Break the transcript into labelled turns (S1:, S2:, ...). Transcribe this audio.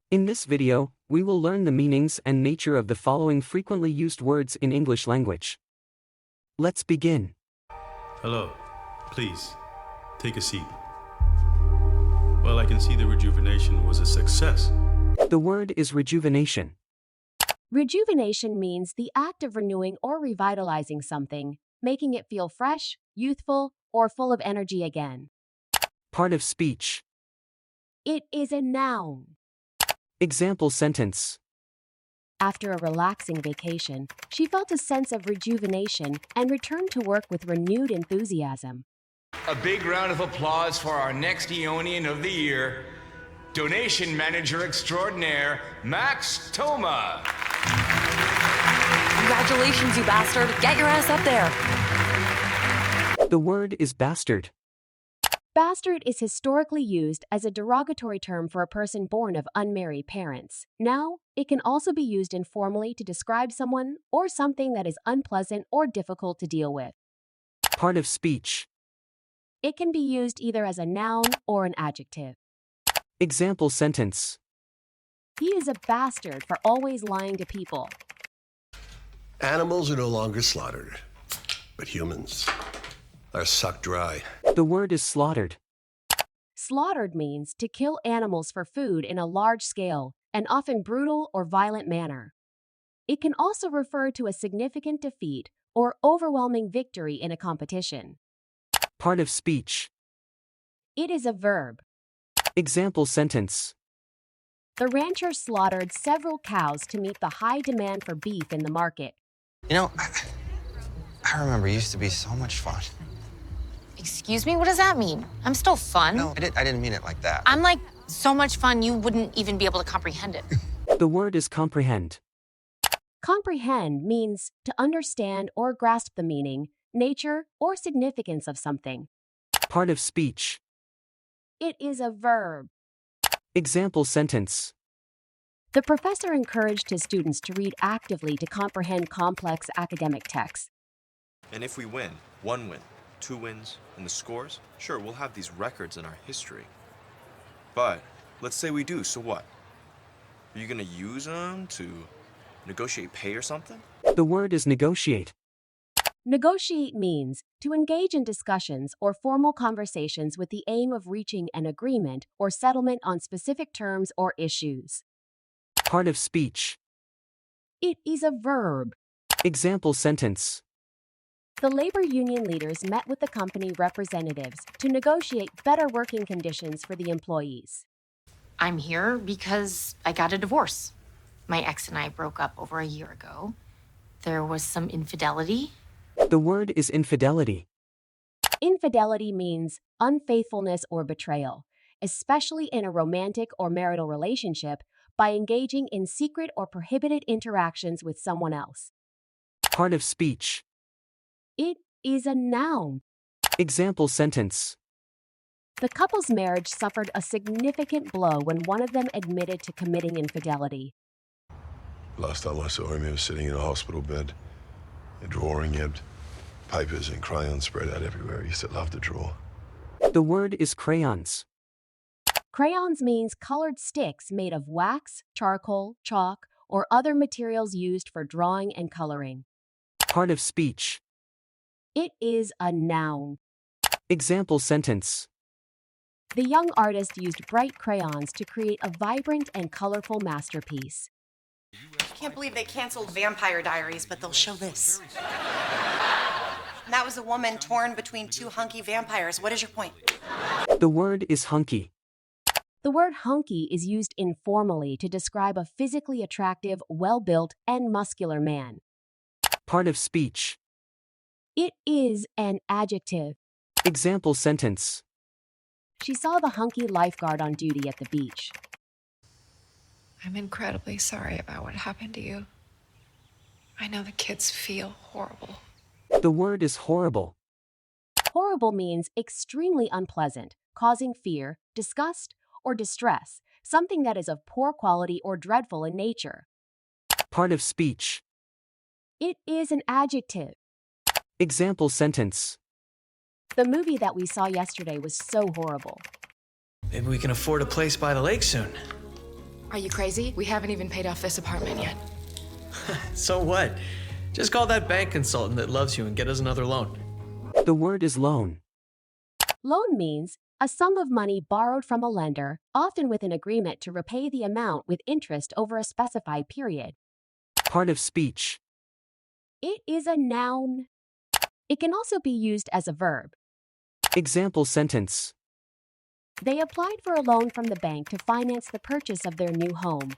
S1: In this video, we will learn the meanings and nature of the following frequently used words in English language. Let's begin.
S2: Hello. Please, take a seat. Well, I can see the rejuvenation was a success.
S1: The word is rejuvenation.
S3: Rejuvenation means the act of renewing or revitalizing something, making it feel fresh, youthful, or full of energy again.
S1: Part of speech.
S3: It is a noun.
S1: Example sentence.
S3: After a relaxing vacation, she felt a sense of rejuvenation and returned to work with renewed enthusiasm.
S4: A big round of applause for our next Eonian of the year, Donation Manager Extraordinaire, Max Toma.
S5: Congratulations, you bastard. Get your ass up there.
S1: The word is bastard.
S3: Bastard is historically used as a derogatory term for a person born of unmarried parents. Now, it can also be used informally to describe someone or something that is unpleasant or difficult to deal with.
S1: Part of speech.
S3: It can be used either as a noun or an adjective.
S1: Example sentence.
S3: He is a bastard for always lying to people.
S6: Animals are no longer slaughtered, but humans are sucked dry.
S1: The word is slaughtered.
S3: Slaughtered means to kill animals for food in a large scale, and often brutal or violent manner. It can also refer to a significant defeat or overwhelming victory in a competition.
S1: Part of speech.
S3: It is a verb.
S1: Example sentence.
S3: The rancher slaughtered several cows to meet the high demand for beef in the market.
S7: You know, I remember it used to be so much fun.
S5: Excuse me, what does that mean? I'm still fun.
S7: No, I didn't mean it like that.
S5: I'm like so much fun you wouldn't even be able to comprehend it.
S1: The word is comprehend.
S3: Comprehend means to understand or grasp the meaning, nature, or significance of something.
S1: Part of speech.
S3: It is a verb.
S1: Example sentence.
S3: The professor encouraged his students to read actively to comprehend complex academic texts.
S8: And if we win, 1 win, 2 wins, and the scores, sure, we'll have these records in our history. But let's say we do, so what? Are you gonna use them to negotiate pay or something?
S1: The word is negotiate.
S3: Negotiate means to engage in discussions or formal conversations with the aim of reaching an agreement or settlement on specific terms or issues.
S1: Part of speech.
S3: It is a verb.
S1: Example sentence.
S3: The labor union leaders met with the company representatives to negotiate better working conditions for the employees.
S5: I'm here because I got a divorce. My ex and I broke up over a year ago. There was some infidelity.
S1: The word is infidelity.
S3: Infidelity means unfaithfulness or betrayal, especially in a romantic or marital relationship, by engaging in secret or prohibited interactions with someone else.
S1: Part of speech.
S3: It is a noun.
S1: Example sentence.
S3: The couple's marriage suffered a significant blow when one of them admitted to committing infidelity.
S6: Last time I saw him, he was sitting in a hospital bed, drawing. He had papers and crayons spread out everywhere. He used to love to draw.
S1: The word is crayons.
S3: Crayons means colored sticks made of wax, charcoal, chalk, or other materials used for drawing and coloring.
S1: Part of speech.
S3: It is a noun.
S1: Example sentence.
S3: The young artist used bright crayons to create a vibrant and colorful masterpiece.
S9: I can't believe they canceled Vampire Diaries, but they'll show this. And that was a woman torn between 2 hunky vampires. What is your point?
S1: The word is hunky.
S3: The word hunky is used informally to describe a physically attractive, well-built, and muscular man.
S1: Part of speech.
S3: It is an adjective.
S1: Example sentence.
S3: She saw the hunky lifeguard on duty at the beach.
S10: I'm incredibly sorry about what happened to you. I know the kids feel horrible.
S1: The word is horrible.
S3: Horrible means extremely unpleasant, causing fear, disgust, or distress, something that is of poor quality or dreadful in nature.
S1: Part of speech.
S3: It is an adjective.
S1: Example sentence.
S3: The movie that we saw yesterday was so horrible.
S11: Maybe we can afford a place by the lake soon.
S10: Are you crazy? We haven't even paid off this apartment yet.
S11: So what? Just call that bank consultant that loves you and get us another loan.
S1: The word is loan.
S3: Loan means a sum of money borrowed from a lender, often with an agreement to repay the amount with interest over a specified period.
S1: Part of speech.
S3: It is a noun. It can also be used as a verb.
S1: Example sentence.
S3: They applied for a loan from the bank to finance the purchase of their new home.